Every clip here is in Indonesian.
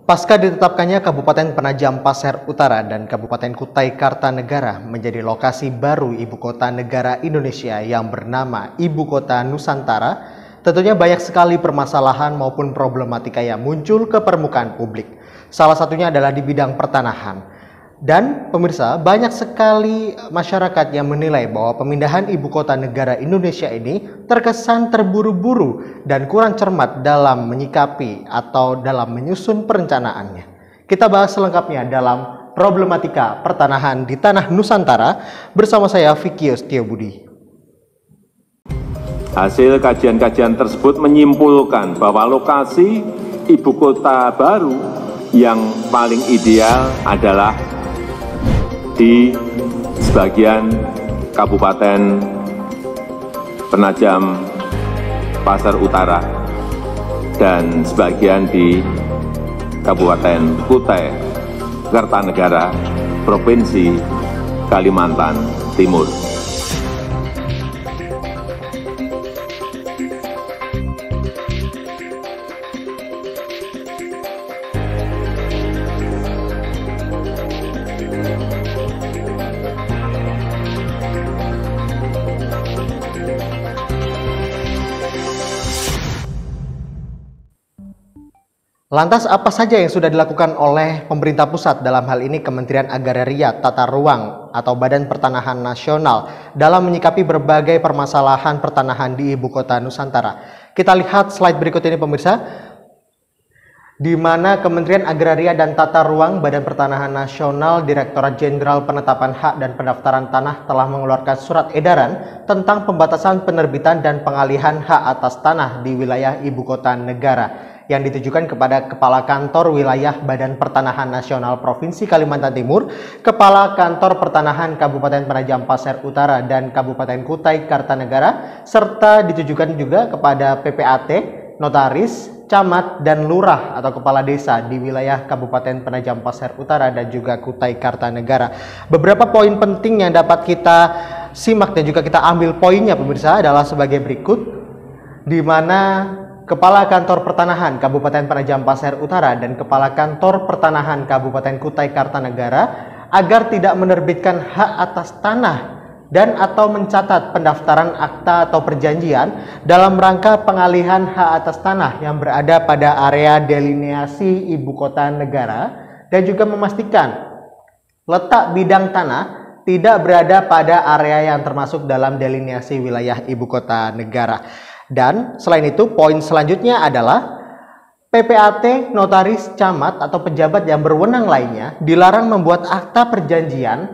Pasca ditetapkannya Kabupaten Penajam Pasir Utara dan Kabupaten Kutai Kartanegara menjadi lokasi baru Ibu Kota Negara Indonesia yang bernama Ibu Kota Nusantara, tentunya banyak sekali permasalahan maupun problematika yang muncul ke permukaan publik. Salah satunya adalah di bidang pertanahan. Dan pemirsa, banyak sekali masyarakat yang menilai bahwa pemindahan Ibu Kota Negara Indonesia ini terkesan terburu-buru dan kurang cermat dalam menyikapi atau dalam menyusun perencanaannya. Kita bahas selengkapnya dalam problematika pertanahan di tanah Nusantara bersama saya Vicky Setiabudi. Hasil kajian-kajian tersebut menyimpulkan bahwa lokasi ibu kota baru yang paling ideal adalah di sebagian Kabupaten Penajam Pasir Utara dan sebagian di Kabupaten Kutai Kartanegara, Provinsi Kalimantan Timur. Lantas apa saja yang sudah dilakukan oleh pemerintah pusat, dalam hal ini Kementerian Agraria, Tata Ruang atau Badan Pertanahan Nasional dalam menyikapi berbagai permasalahan pertanahan di Ibu Kota Nusantara? Kita lihat slide berikut ini pemirsa, di mana Kementerian Agraria dan Tata Ruang Badan Pertanahan Nasional Direktorat Jenderal Penetapan Hak dan Pendaftaran Tanah telah mengeluarkan surat edaran tentang pembatasan penerbitan dan pengalihan hak atas tanah di wilayah Ibu Kota Negara yang ditujukan kepada Kepala Kantor Wilayah Badan Pertanahan Nasional Provinsi Kalimantan Timur, Kepala Kantor Pertanahan Kabupaten Penajam Pasir Utara dan Kabupaten Kutai Kartanegara, serta ditujukan juga kepada PPAT, Notaris, Camat, dan Lurah atau Kepala Desa di wilayah Kabupaten Penajam Pasir Utara dan juga Kutai Kartanegara. Beberapa poin penting yang dapat kita simak dan juga kita ambil poinnya pemirsa adalah sebagai berikut, di mana Kepala Kantor Pertanahan Kabupaten Penajam Pasir Utara dan Kepala Kantor Pertanahan Kabupaten Kutai Kartanegara agar tidak menerbitkan hak atas tanah dan atau mencatat pendaftaran akta atau perjanjian dalam rangka pengalihan hak atas tanah yang berada pada area delineasi Ibu Kota Negara, dan juga memastikan letak bidang tanah tidak berada pada area yang termasuk dalam delineasi wilayah Ibu Kota Negara. Dan selain itu, poin selanjutnya adalah PPAT, Notaris, Camat atau pejabat yang berwenang lainnya dilarang membuat akta perjanjian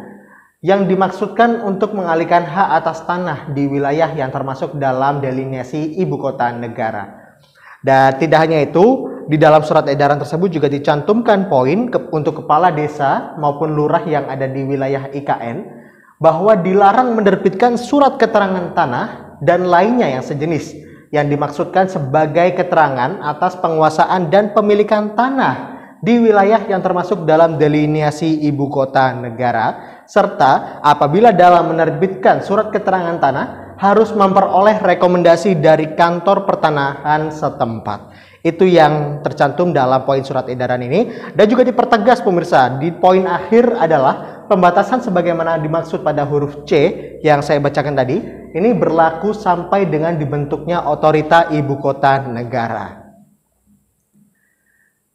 yang dimaksudkan untuk mengalihkan hak atas tanah di wilayah yang termasuk dalam delineasi Ibu Kota Negara. Dan tidak hanya itu, di dalam surat edaran tersebut juga dicantumkan poin untuk kepala desa maupun lurah yang ada di wilayah IKN bahwa dilarang menerbitkan surat keterangan tanah dan lainnya yang sejenis yang dimaksudkan sebagai keterangan atas penguasaan dan pemilikan tanah di wilayah yang termasuk dalam delineasi Ibu Kota Negara, serta apabila dalam menerbitkan surat keterangan tanah harus memperoleh rekomendasi dari kantor pertanahan setempat. Itu yang tercantum dalam poin surat edaran ini, dan juga dipertegas pemirsa di poin akhir adalah pembatasan sebagaimana dimaksud pada huruf C yang saya bacakan tadi, ini berlaku sampai dengan dibentuknya otorita Ibu Kota Negara.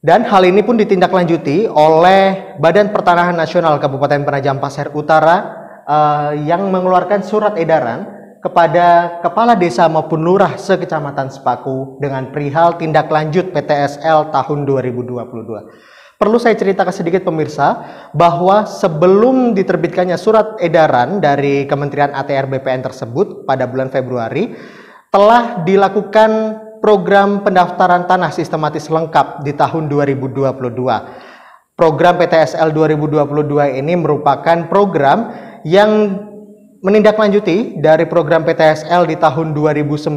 Dan hal ini pun ditindaklanjuti oleh Badan Pertanahan Nasional Kabupaten Penajam Pasir Utara yang mengeluarkan surat edaran kepada kepala desa maupun lurah sekecamatan Sepaku dengan perihal tindak lanjut PTSL tahun 2022. Perlu saya ceritakan sedikit pemirsa bahwa sebelum diterbitkannya surat edaran dari Kementerian ATR BPN tersebut pada bulan Februari, telah dilakukan program pendaftaran tanah sistematis lengkap di tahun 2022. Program PTSL 2022 ini merupakan program yang menindaklanjuti dari program PTSL di tahun 2019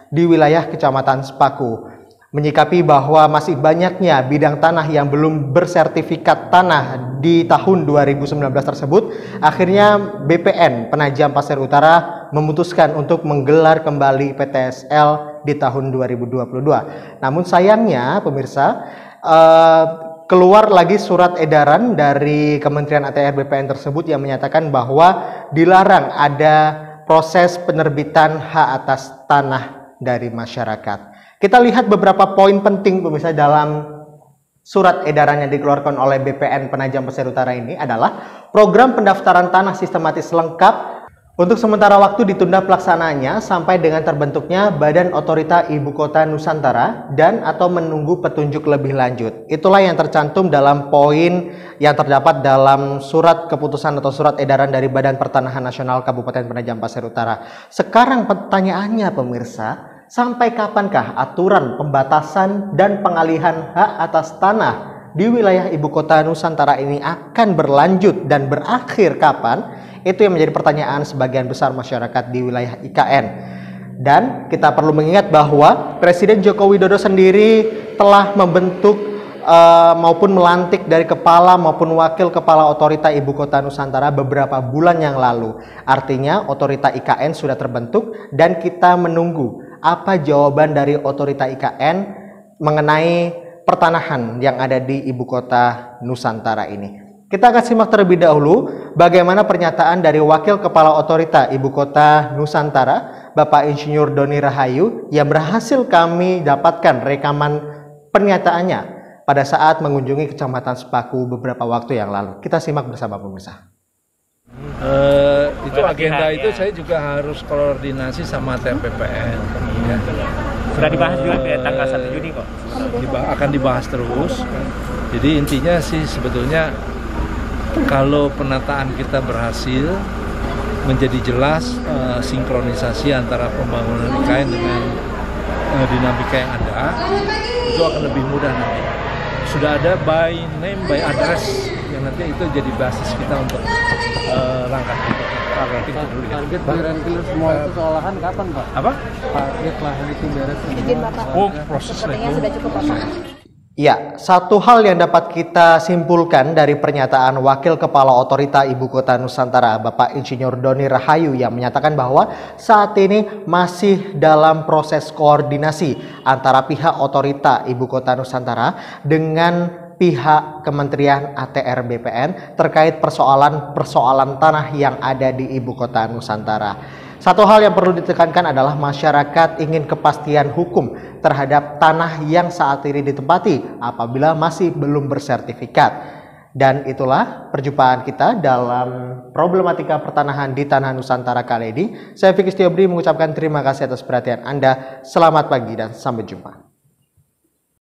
di wilayah Kecamatan Sepaku. Menyikapi bahwa masih banyaknya bidang tanah yang belum bersertifikat tanah di tahun 2019 tersebut, akhirnya BPN Penajam Pasir Utara memutuskan untuk menggelar kembali PTSL di tahun 2022. Namun sayangnya pemirsa, eh, keluar lagi surat edaran dari Kementerian ATR BPN tersebut yang menyatakan bahwa dilarang ada proses penerbitan hak atas tanah dari masyarakat. Kita lihat beberapa poin penting pemirsa dalam surat edaran yang dikeluarkan oleh BPN Penajam Pasir Utara ini adalah program pendaftaran tanah sistematis lengkap untuk sementara waktu ditunda pelaksanaannya sampai dengan terbentuknya Badan Otorita Ibu Kota Nusantara dan atau menunggu petunjuk lebih lanjut. Itulah yang tercantum dalam poin yang terdapat dalam surat keputusan atau surat edaran dari Badan Pertanahan Nasional Kabupaten Penajam Pasir Utara. Sekarang pertanyaannya pemirsa, sampai kapankah aturan pembatasan dan pengalihan hak atas tanah di wilayah Ibu Kota Nusantara ini akan berlanjut dan berakhir kapan? Itu yang menjadi pertanyaan sebagian besar masyarakat di wilayah IKN. Dan kita perlu mengingat bahwa Presiden Joko Widodo sendiri telah membentuk maupun melantik dari kepala maupun wakil kepala otorita Ibu Kota Nusantara beberapa bulan yang lalu. Artinya otorita IKN sudah terbentuk dan kita menunggu apa jawaban dari otorita IKN mengenai pertanahan yang ada di Ibu Kota Nusantara ini. Kita akan simak terlebih dahulu bagaimana pernyataan dari Wakil Kepala Otorita Ibu Kota Nusantara, Bapak Insinyur Doni Rahayu, yang berhasil kami dapatkan rekaman pernyataannya pada saat mengunjungi Kecamatan Sepaku beberapa waktu yang lalu. Kita simak bersama pemirsa. Itu agenda itu saya juga harus koordinasi sama TPPN. Ya. Sudah dibahas juga di tanggal 1 Juni kok. Akan dibahas terus. Jadi intinya sih sebetulnya kalau penataan kita berhasil, menjadi jelas sinkronisasi antara pembangunan IKN dengan dinamika yang ada, itu akan lebih mudah nanti. Sudah ada by name, by address yang nanti itu jadi basis kita untuk langkah kita. Target beres semua itu sekolahan kapan, Pak? Apa? Target lahan itu beres. Izin Bapak. Oh, prosesnya itu. Sudah cukup, Bapak. Ya, satu hal yang dapat kita simpulkan dari pernyataan Wakil Kepala Otorita Ibu Kota Nusantara, Bapak Insinyur Doni Rahayu, yang menyatakan bahwa saat ini masih dalam proses koordinasi antara pihak otorita Ibu Kota Nusantara dengan pihak Kementerian ATR BPN terkait persoalan tanah yang ada di Ibu Kota Nusantara. Satu hal yang perlu ditekankan adalah masyarakat ingin kepastian hukum terhadap tanah yang saat ini ditempati apabila masih belum bersertifikat. Dan itulah perjumpaan kita dalam problematika pertanahan di tanah Nusantara kali ini. Saya Fikri Setiobri mengucapkan terima kasih atas perhatian Anda. Selamat pagi dan sampai jumpa.